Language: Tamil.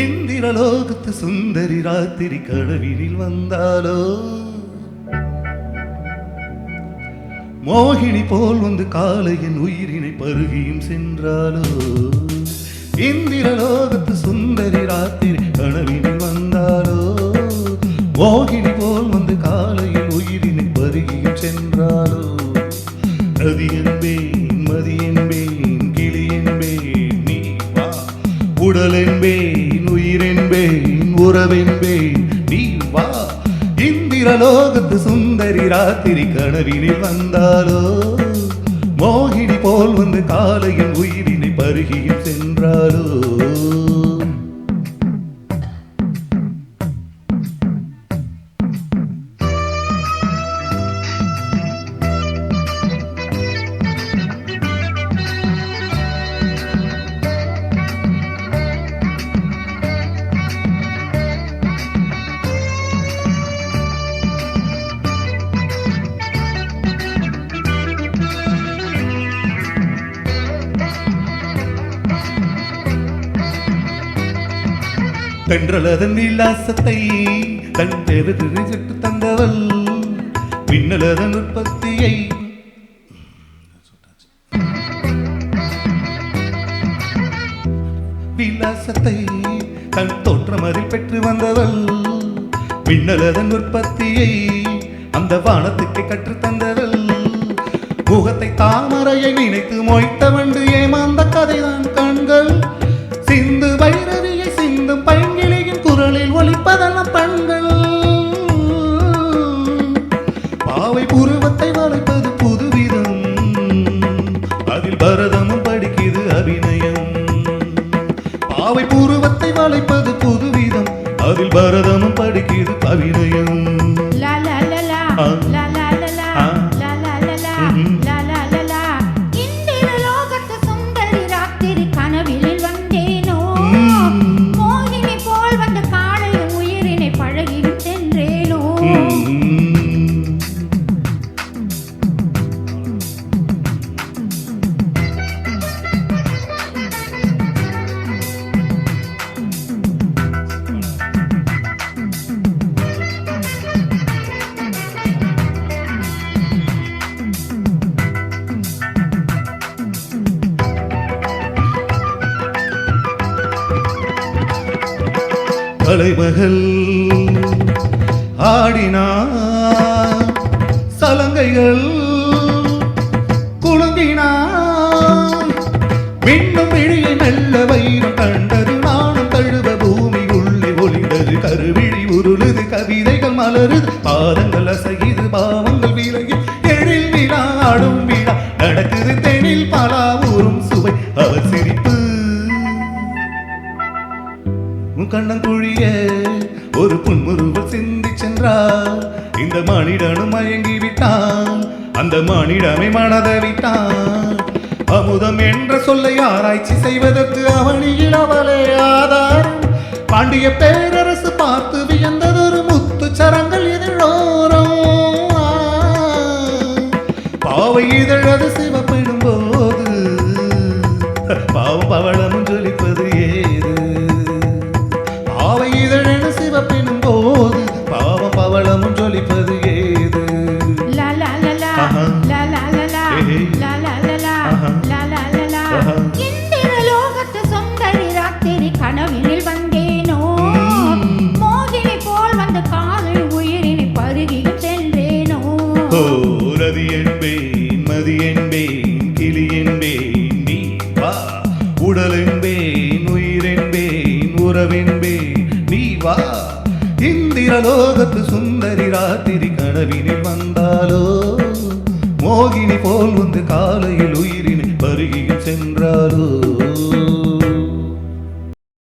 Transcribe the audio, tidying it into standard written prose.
இந்திரலோகத்து சுந்தரி ராத்திரி கனவினில் வந்தாலோ, மோகினி போல் வந்து காலையின் உயிரினை பருகியும் சென்றாலோ. இந்திரலோகத்து சுந்தரி ராத்திரி கனவினில் வந்தாலோ, மோகினி போல் வந்து காலையின் உயிரினை பருகியும் சென்றாலோ. நதி என்பேன், மதி என்பேன், கிளி என்பேன், நீ வா. உடல் என்பேன், உயிரென்பேன், உறவென்பேன், நீ வா. இந்திரலோகத்து சுந்தரி ராத்திரி கனவினில் வந்தாலோ, மோகினி போல் வந்து காலையின் உயிரினை பருகியும் சென்றாலோ. தென்றலதன் விலாசத்தை தன் தேவதிரை சுட்டு தந்தவள், மின்னலதன் உற்பத்தியை விலாசத்தை தன் தோற்றமதில் பெற்று வந்தவள், மின்னலதன் உற்பத்தியை அந்த வானத்துக்கு கற்று தந்தவள். முகத்தை தாமரையை நினைத்து மொய்த்தவண்டு ஏமாந்த கதைதான் கண்கள். சிந்து வைரவியை சிந்தும் பைங்கிளியின் குரலில் ஒலிப்பதெல்லாம் பண்கள். பாவை புருவத்தை வளைப்பது புதுவிதம், அதில் பரதமும் படிக்குது அபிநயம். பாவை புருவத்தை வளைப்பது புதுவிதம், அதில் பரதமும் படிக்குது அபிநயம். கலைமகள் ஆடினார், சலங்கைகள் குலுங்கினார். மின்னும் விழியை நல்ல வைரம் கண்டது, நானும் தழுவ பூமி உள்ளே ஒளிந்தது. கருவிழி உருளுது, கவிதைகள் மலருது, பாதங்கள் அசையுது, பாவங்கள் விலகி எழில் விழா ஆடும் விழா நடக்குது. தெனில் பலா ஊரும் சுவை அவர் சிரிப்பு. கண்ணங்குழிய ஒரு புன்முறுவல் சிந்தி சென்றார். இந்த மானிடனும் மயங்கி விட்டான், அந்த மானிடமை மனத விட்டான். அமுதம் என்ற சொல்லை ஆராய்ச்சி செய்வதற்கு அவனியில் அவளே ஆதாரம். பாண்டிய பேரரசு பார்த்து வியந்ததொரு முத்து சரங்கள் இதழோரம். பாவை இதழது சிவப்பெடும் போது பாவம் பவளமும் ஜொலிப்பது ஏது. பாவை இதழென சிவப்பெனும் போது பாவம் பவளமும் ஜொலிப்பது ஏது. இந்திரலோகத்து சுந்தரி ராத்திரி கனவினில் வந்தேனோ, மோகினி போல் வந்து காதல் உயிரினை பருகியும் சென்றேனோ. ரதி என்பேன், மதி என்பேன், கிளி என்பேன், நீ வா. உடல் என்பேன், உயிரென்பேன், உறவென்பேன், நீ வா. இந்திரலோகத்து சுந்தரி ராத்திரி கனவினில் வந்தாலோ, மோகினி போல் வந்து காலையில் உயிரினை பருகியும் சென்றாலோ.